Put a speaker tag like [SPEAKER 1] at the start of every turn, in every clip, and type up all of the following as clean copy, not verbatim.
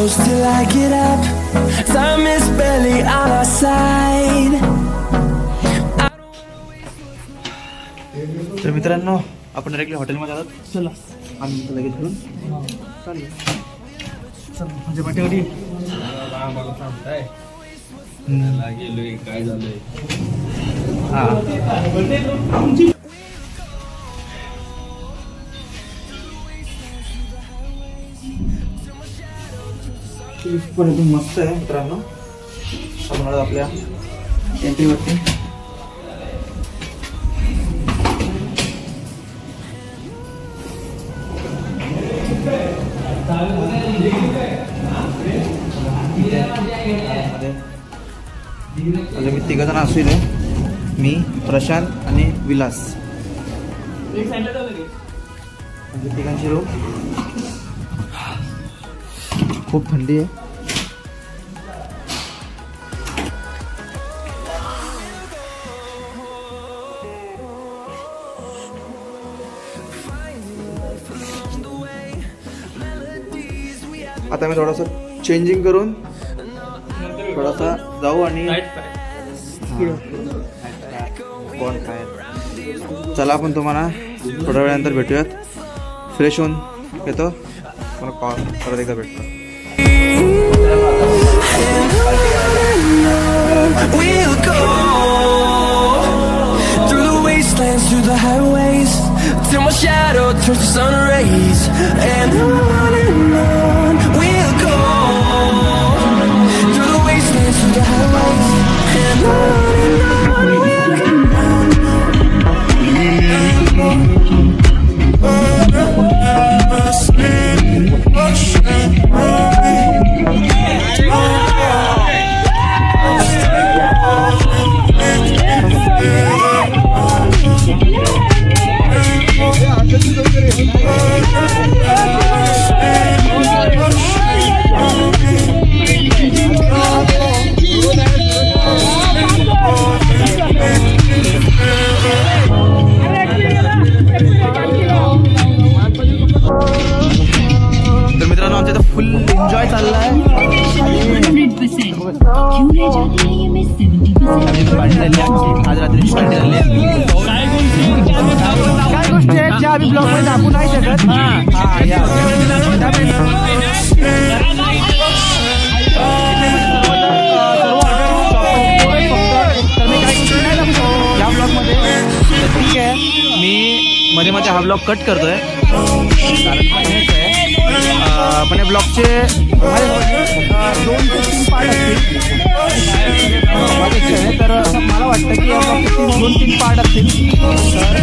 [SPEAKER 1] close till I get up. Time is barely on our side.
[SPEAKER 2] तर मित्रांनो आपण directly हॉटेलमध्ये आलो. चला आम्ही लगेच घेऊन चाललो. म्हणजे पाठीवडी गेलोय काय झालंय. हां पण एकदम मस्त आहे मित्रांनो. आपण आपल्या एंट्रीवरती मी तिघ जण असेल. मी, प्रशांत आणि विलास. म्हणजे तिघांची रूम. खूप थंडी आहे. आता मी थोडासा चेंजिंग करून थोडासा जाऊ आणि कोण काय. चला आपण तुम्हाला थोड्या वेळानंतर भेटूयात. फ्रेश होऊन येतो. मला कॉल परत एकदा भेटतो.
[SPEAKER 1] We'll go through the wastelands, through the highways, till my shadow turns to sun rays. And on we'll go through the wastelands, through the highways, and on we'll go.
[SPEAKER 2] आज रात्री party झाली. काय गोष्टी आहेत ज्या आम्ही ब्लॉग मध्ये दाखवू नाही शकत. या ब्लॉग मध्ये ठीक आहे. मी मध्ये मध्ये हा ब्लॉग कट करतोय पण या ब्लॉगचे 2 ते 3 पार्ट असतील. तर मला वाटतं की या ब्लॉगचे 2-3 पार्ट असतील. तर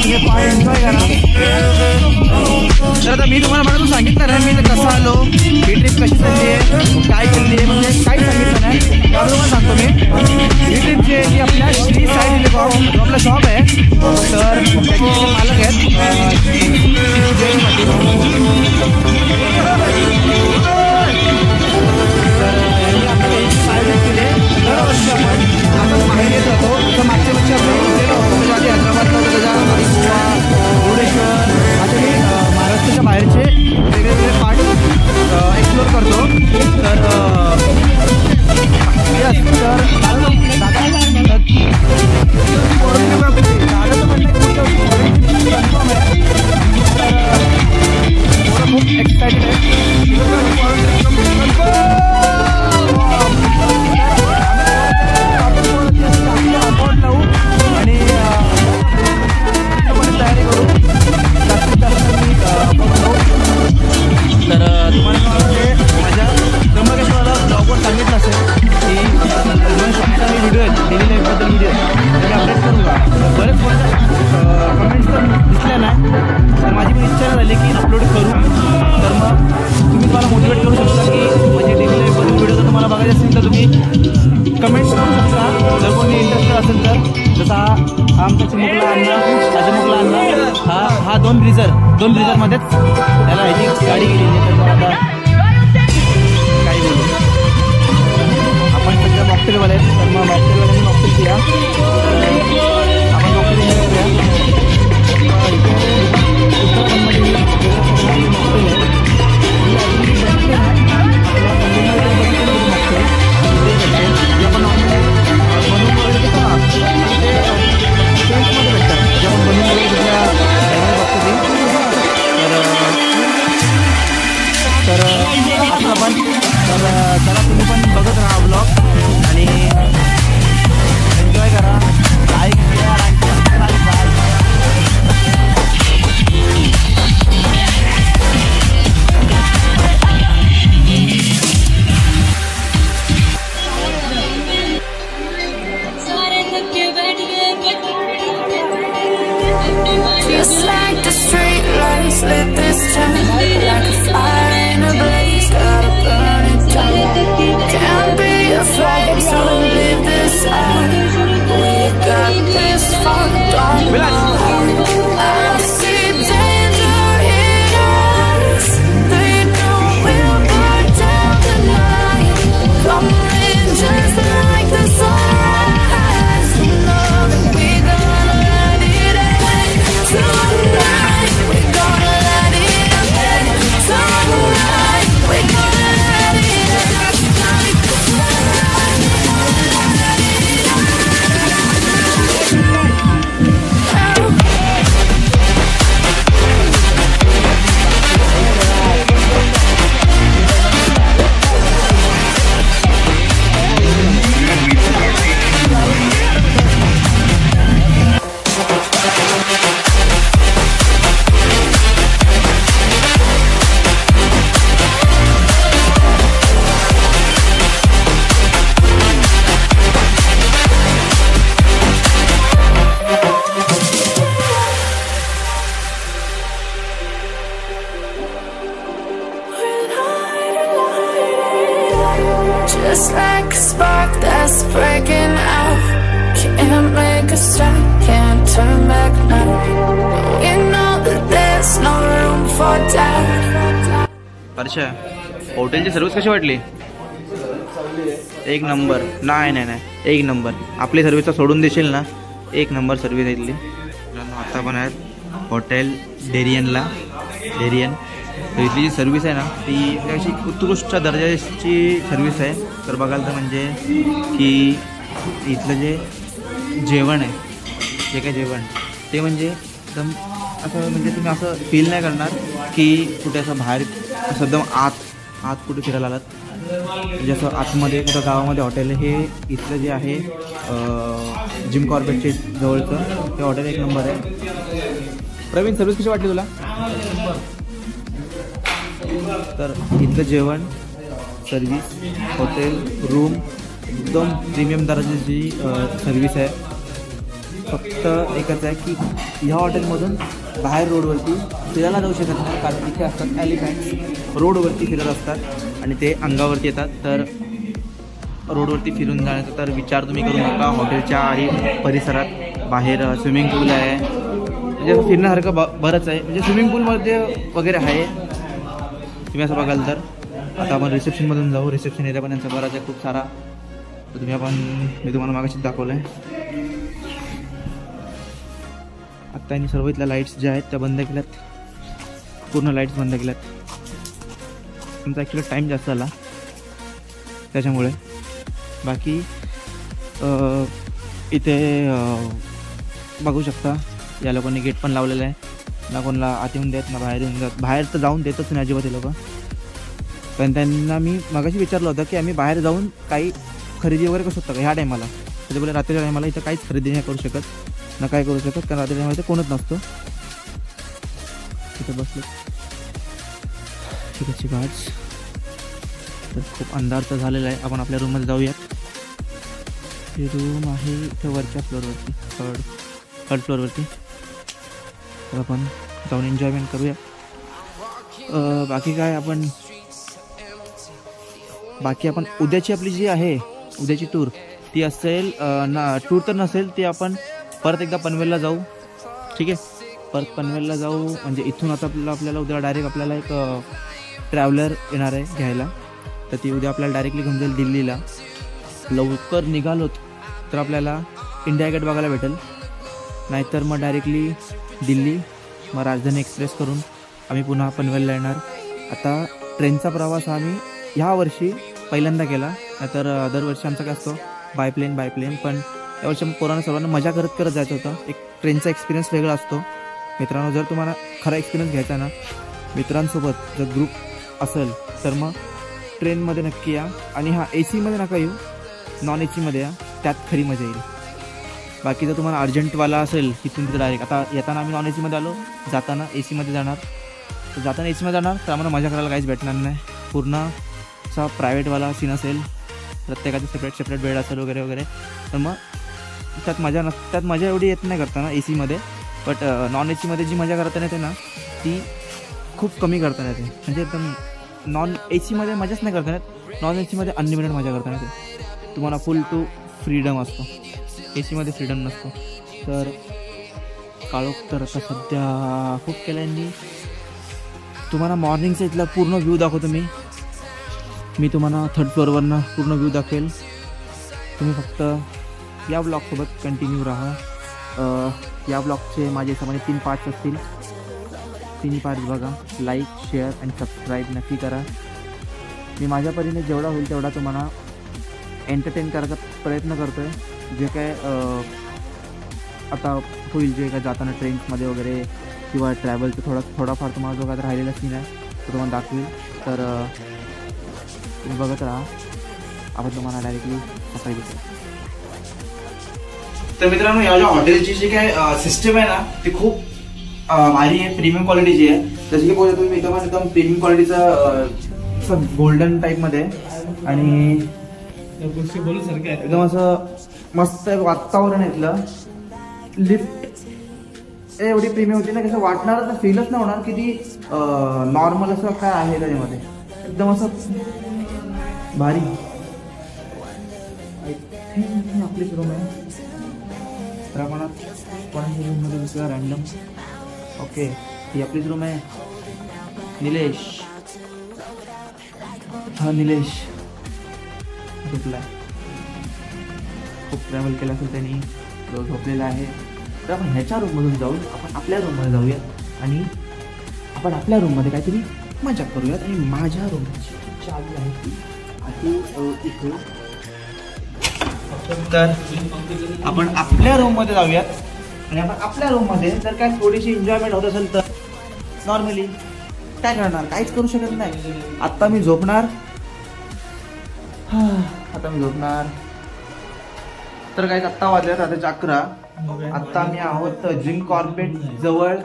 [SPEAKER 2] हे पार्ट एन्जॉय करा. तर आता मी तुम्हाला मला सांगितलं ना मी कसं आलो, ही ट्रिप कशी चालली आहे, काय चालली आहे, म्हणजे काही सांगितलं नाही. त्यामुळे तुम्हाला सांगतो मी ही ट्रिप जी आहे ती आपल्या श्री साई टेलिकॉम जो आपला शॉप आहे तर त्याचे मालक आहेत दरवर्षी आपण बाहेर येत जातो. तर मागच्या वर्षी आपण गेलो होतो म्हणजे आधी हैदराबादला होतो, त्याच्यामध्ये गोवा, मुर्डेश्वर असे मी महाराष्ट्राच्या बाहेरचे वेगवेगळे पार्ट एक्सप्लोर करतो. तर यस तर दादाचं म्हणणं खूप एक्सायटेड आहे. आणि तयारी करू जास्तीत जास्त मी तर तुम्हाला माझ्या त्र्यंबकेश्वरला ब्लॉगवर सांगितलं असेल की शॉपचा व्हिडिओ आहेत, डेली लाईफबद्दल व्हिडिओ आहेत, ते अपडेट करू का. बरेच कमेंट्स तर दिसल्या नाही. तर माझी पण इच्छा झाली की अपलोड करू. तर मग तुम्ही मला मोटिवेट करू शकता की म्हणजे डेली लाईफबद्दल व्हिडिओ जर तुम्हाला बघायचे असेल तर तुम्ही कमेंट्स करू शकता. जर कोणी इंटरेस्टेड असेल तर जसा आमचा चिमुकला अण्णा, राजमुकला अण्णा हा 2 ब्रिझरमध्येच त्याला ह्याची गाडी गेलेली आहे. तर मग आता काही बोलू आपण सध्या मॉकटेलवाले आहेत. तर मग मॉकटेलवाल्यांनी मॉकटेल पिया. आपण मॉकटेल एन्जॉय करूया. उत्तराखंडमध्ये मॉकटेल आहे.
[SPEAKER 1] just like a spark that's breaking out. Can't make a stop, can't turn back now. We know that there's no room for doubt.
[SPEAKER 2] अच्छा, हॉटेलची सर्व्हिस कशी वाटली? एक नंबर. नाही, एक नंबर. आपली सर्व्हिस सोडून देशील ना, एक नंबर सर्व्हिस आहे इथली. आता पण आहेत हॉटेल डेरियन. तर इथली जी सर्व्हिस आहे ना ती अशी उत्कृष्ट दर्जाची सर्व्हिस आहे. तर बघाल तर म्हणजे की इथलं जे जेवण आहे, जे काय जेवण ते म्हणजे एकदम असं म्हणजे तुम्ही असं फील नाही करणार की कुठे असं बाहेर असं एकदम आत कुठे फिरायला आलात. म्हणजे असं आतमध्ये कुठं गावामध्ये हॉटेल हे इथलं जे आहे जिम कॉर्बेटचे जवळचं ते हॉटेल एक नंबर आहे. प्रवीण, सर्व्हिस कशी वाटली तुला? तर इथलं जेवण, सर्व्हिस, हॉटेल, रूम एकदम प्रीमियम दर्जाची सर्व्हिस आहे. फक्त एकच आहे की ह्या हॉटेलमधून बाहेर रोडवरती फिरायला जाऊ शकत नाही, कारण इथे असतात एलिफंट्स रोडवरती फिरत असतात आणि ते अंगावरती येतात. तर रोडवरती फिरून जाण्याचा तर विचार तुम्ही करू नका. हॉटेलच्या आणि परिसरात बाहेर स्विमिंग पूल आहे, म्हणजे फिरण्यासारखं बरंच आहे. म्हणजे स्विमिंग पूलमध्ये वगैरे आहे तुम्ही असं बघाल तर. आता आपण रिसेप्शनमधून जाऊ. रिसेप्शन एरिया पण यांचा बराच आहे, खूप सारा. तर मी तुम्हाला मागाशीच दाखवलं आहे. आत्ता यांनी सर्व इथल्या लाईट्स ज्या आहेत त्या बंद केल्यात, पूर्ण लाईट्स बंद केल्यात. तुमचा ॲक्च्युली टाईम जास्त झाला त्याच्यामुळे. बाकी इथे बघू शकता या लोकांनी गेट पण लावलेलं आहे. ना कोणाला आत येऊन देत ना बाहेर येऊन देत. बाहेर तर जाऊन देतच नाही अजिबात हे लोक. पण त्यांना मी मागाशी विचारलं होतं की आम्ही बाहेर जाऊन काही खरेदी वगैरे करू शकतो का ह्या टायमाला. त्याच्यामुळे रात्रीच्या टायमाला इथं काहीच खरेदी नाही करू शकत ना काय करू शकत, कारण रात्रीच्या टायमाला कोणच नसतं. तिथे बसलो तिकडची गार्ड्स. तर खूप अंधार तर झालेला आहे. आपण आपल्या रूममध्ये जाऊयात. ही रूम आहे इथं वरच्या फ्लोअरवरती, थर्ड फ्लोअरवरती. तर आपण जाऊन एन्जॉयमेंट करूया. बाकी आपण उद्याची आपली जी आहे उद्याची टूर ती असेल ना, टूर तर नसेल ती आपण परत एकदा पनवेलला जाऊ. ठीक आहे, परत पनवेलला जाऊ. म्हणजे इथून आता आपल्याला उद्या डायरेक्ट आपल्याला एक ट्रॅव्हलर येणार आहे घ्यायला. तर ती उद्या आपल्याला डायरेक्टली घेऊन जाईल दिल्लीला. लवकर निघालोत तर आपल्याला इंडिया गेट बघायला भेटेल, नाहीतर मग डायरेक्टली दिल्ली, मग राजधानी एक्सप्रेस करून आम्ही पुन्हा पनवेलला येणार. आता ट्रेनचा प्रवास आम्ही ह्या वर्षी पहिल्यांदा केला, नाहीतर दरवर्षी आमचा काय असतो बाय प्लेन. पण यावर्षी पोरांना सर्वांना मजा करत जायचं होतं. एक ट्रेनचा एक्सपिरियन्स वेगळा असतो. मित्रांनो, जर तुम्हाला खरा एक्सपिरियन्स घ्यायचा ना मित्रांसोबत जर ग्रुप असेल तर मग ट्रेनमध्ये नक्की या. आणि हा AC मध्ये नका येऊ, नॉन AC या, त्यात खरी मजा येईल. बाकी जर तुम्हाला अर्जंटवाला असेल तिथून तिथे डायरेक्ट, आता येताना आम्ही नॉन AC आलो, जाताना AC जाणार. तर जाताना AC जाणार तर आम्हाला मजा करायला काहीच भेटणार नाही. पूर्ण असा प्रायव्हेटवाला सीन असेल, प्रत्येकाचे सेपरेट बेड असेल वगैरे. तर मग त्यात मजा एवढी येत नाही करताना AC बट नॉन AC जी मजा करता येते ना ती खूप कमी करता येते. म्हणजे एकदम नॉन AC मजाच नाही करता येत. नॉन AC अनलिमिटेड मजा करता येते. तुम्हाला फुल टू फ्रीडम असतो. AC फ्रीडम नसतो. तर काळोख तर आता सध्या खूप केलं यांनी. तुम्हाला मॉर्निंगचा इथला पूर्ण व्ह्यू दाखवतो मी तुम्हाला थर्ड फ्लोअरवरनं पूर्ण व्ह्यू दाखवेल. तुम्ही फक्त या ब्लॉगसोबत कंटिन्यू राहा. या ब्लॉगचे माझ्या हिशोबाने 3 पार्ट्स असतील. 3 पार्ट्स बघा. लाईक, शेअर आणि सबस्क्राईब नक्की करा. मी माझ्या परीने जेवढा होईल तेवढा तुम्हाला एंटरटेन करायचा प्रयत्न करतो आहे. जे काय आता होईल, जे काय जाताना ट्रेन्समध्ये वगैरे किंवा ट्रॅव्हलचं थोडाफार तुम्हाला जो काय राहिलेला सीन आहे तो तुम्हाला दाखवेल. तर तुम्ही बघत राहा. आपण तुम्हाला डायरेक्टली सकाळी भेटू. तर मित्रांनो, या ज्या हॉटेलची जी काय सिस्टम आहे ना ती खूप भारी आहे, प्रीमियम क्वालिटीची आहे. जशी की बोलतो तुम्ही एकदम प्रीमियम क्वालिटीचा गोल्डन टाईपमध्ये आणि एकदम असं मस्त वातावरण आहे इथलं. लिफ्ट एवढी प्रीमियम होती ना, कसं वाटणार तर फीलच नाही होणार की ती नॉर्मल असं काय आहे त्याच्यामध्ये. एकदम असं भारी. हे आपलीच रूम आहे. तर आपण कोणाच्या रूममध्ये बसूया रॅन्डम. ओके, ही आपलीच रूम आहे. निलेश, हा निलेश झोपला आहे. खूप ट्रॅव्हल केला असेल त्यांनी, तो झोपलेला आहे. तर आपण ह्याच्या रूममधून जाऊन आपण आपल्या रूममध्ये जाऊया आणि आपण आपल्या रूममध्ये काहीतरी मजा करूयात. आणि माझ्या रूमची चावी आहे ती इथे. तर आपण आपल्या रूममध्ये जाऊयात आणि आपण आपल्या रूममध्ये जर काय थोडीशी एन्जॉयमेंट होत असेल तर नॉर्मली काय करणार, काहीच करू शकत नाही. आत्ता मी झोपणार. तर काय आत्ता वाजल्यात आता 11. आत्ता मी आहोत जिम कॉर्बेट जवळ.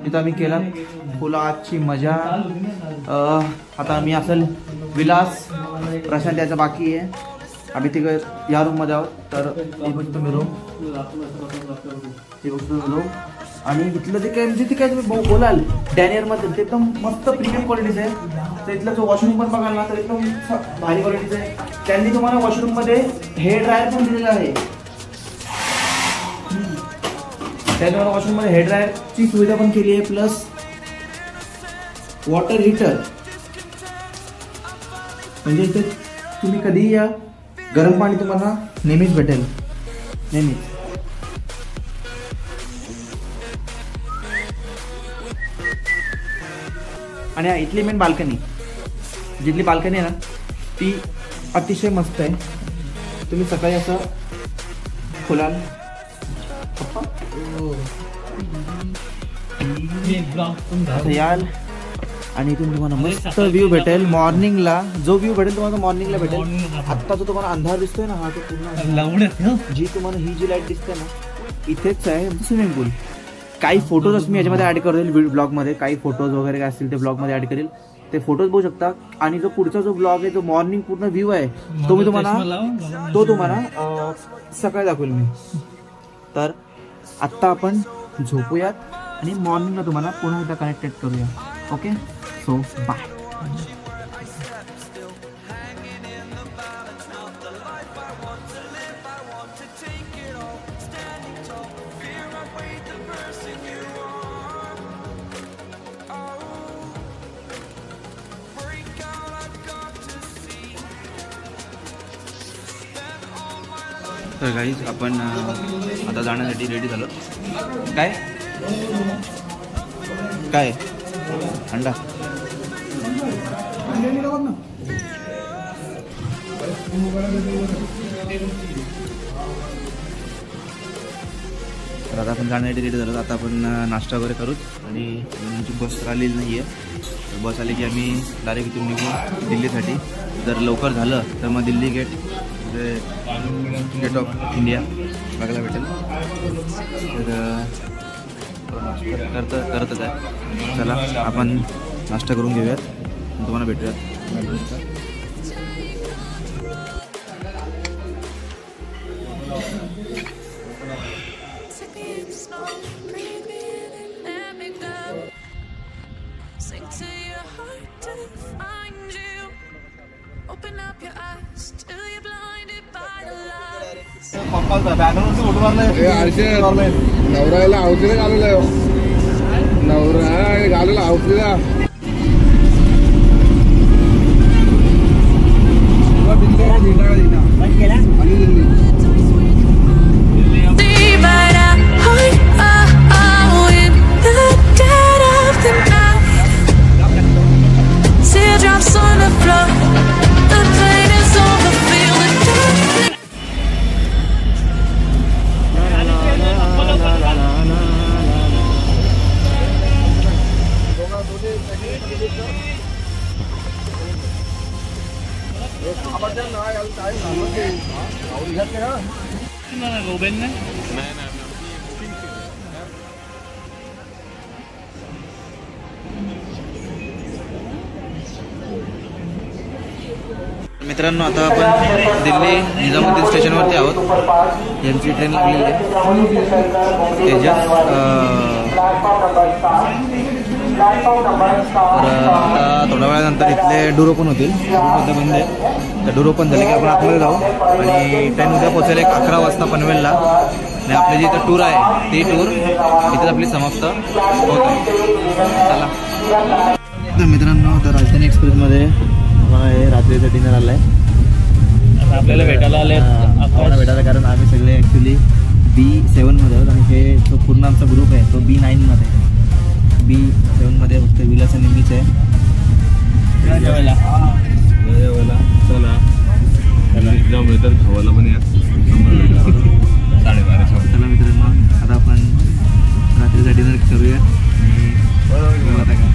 [SPEAKER 2] तिथं आम्ही केला फुला आजची मजा. आता आम्ही असेल विलास, प्रशांत याचं बाकी आहे. आम्ही तिकडे या रूममध्ये आहोत. तर ही बघतो मी रूम, आणि इथलं जे काय म्हणजे ते काय तुम्ही बोलाल डॅनियरमध्ये ते एकदम मस्त प्रीमियम क्वालिटीचं आहे. तर इथलं जो वॉशरूम पण बघाल ना तर एकदम भारी क्वालिटीचं आहे. त्यांनी तुम्हाला वॉशरूममध्ये हेअर ड्रायर पण दिलेलं आहे. त्यांनी तुम्हाला वॉशरूममध्ये हेअर ड्रायरची सुविधा पण केली आहे, प्लस वॉटर हीटर. म्हणजे इथे तुम्ही कधीही या, गरम पाणी तुम्हाला नेहमीच भेटेल, नेहमीच. आणि इथली मेन बाल्कनी, जिथली बाल्कनी आहे ना ती अतिशय मस्त आहे. तुम्ही सकाळी असं खोलाल याल आणि इथून तुम्हाला मस्त व्ह्यू भेटेल मॉर्निंगला. जो व्ह्यू भेटेल तुम्हाला मॉर्निंगला भेटेल. आत्ता जो तुम्हाला अंधार दिसतोय ना, हा तो पूर्ण जी तुम्हाला ही जी लाईट दिसते ना इथेच आहे स्विमिंग पूल. काही फोटोज मी याच्यामध्ये ॲड करेल ब्लॉगमध्ये. काही फोटोज वगैरे काय असतील ते ब्लॉगमध्ये ॲड करेल. ते फोटोज बघू शकता. आणि जो पुढचा जो ब्लॉग आहे, जो मॉर्निंग पूर्ण व्ह्यू आहे, तो मी तुम्हाला सकाळी दाखवेल मी. तर आत्ता आपण झोपूयात आणि मॉर्निंगला तुम्हाला पुन्हा एकदा कनेक्टेड करूया. Okay, so bye. तर गाईज आपण आता जाण्यासाठी रेडी झालो. काय काय अंडा तर आता आपण जाण्यासाठी रेडी झालो. आता आपण नाश्ता वगैरे करूच. आणि आमची बस आलेली नाही आहे. बस आली की आम्ही डायरेक्ट इथून निघू दिल्लीसाठी. जर लवकर झालं तर मग दिल्ली गेट ऑफ इंडिया बघायला भेटेल. तर करतच आहे. चला आपण नाश्ता करून घेऊयात, तुम्हाला भेटूयात.
[SPEAKER 3] नवऱ्याला आवतीला घालवलाय, नवरा घालवला आवतीला.
[SPEAKER 2] मित्रांनो, आता आपण दिल्ली निजामुद्दीन स्टेशनवरती आहोत. यांची ट्रेन लागलेली आहे तेजस. आता थोड्या वेळानंतर इथले डुरो पण होतील. सध्या बंद आहे. तर डुरो पण झाले की आपण आतमध्ये जाऊ आणि ट्रेन उद्या पोहोचेल 11 वाजता पनवेलला. आणि आपली जी इथं टूर आहे ती टूर इथेच आपली समाप्त होत आहे. चला तर मित्रांनो, तर राजधानी एक्सप्रेसमध्ये हे रात्रीचं डिनर आलं आहे.
[SPEAKER 4] आपल्याला भेटायला आले
[SPEAKER 2] आम्हाला भेटायला, कारण आम्ही सगळे ॲक्च्युली B7मध्ये आहोत आणि हे जो पूर्ण आमचा ग्रुप आहे तो B9मध्ये आहे. B7मध्ये फक्त विलास आणि मीच आहे.
[SPEAKER 4] जेवायला
[SPEAKER 3] चला मिळतात खावायला पण या 12:30.
[SPEAKER 2] चला मित्रांनो, आता आपण रात्रीचा डिनर करूया आणि बघू आता काय.